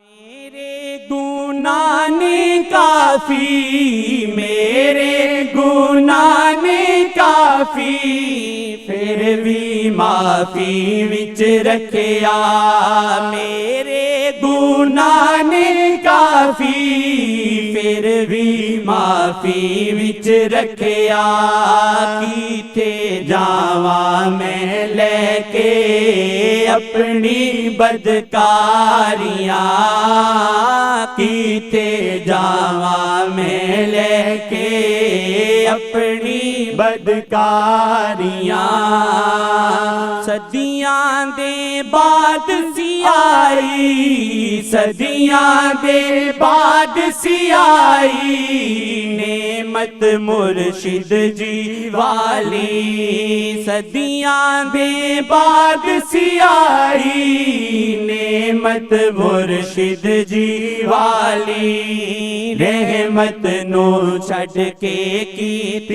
मेरे गुनाह ने काफी, मेरे गुनाह ने काफी, फिर भी माफी विच रखिया। मेरे गुनाह ने काफी, फिर भी माफी विच रखिया। किथे जावा मैं लेके अपनी बदकारियां, किथे जावा मैं लेके अपनी बदकारियां। सदियां दे बाद सी आई, सदियां दे बाद सी आई, नेमत मुर्शिद जी वाली। सदियां दे बाद सी आई, नेमत मुर्शिद जी वाली। रहमत नू छड़ के कीती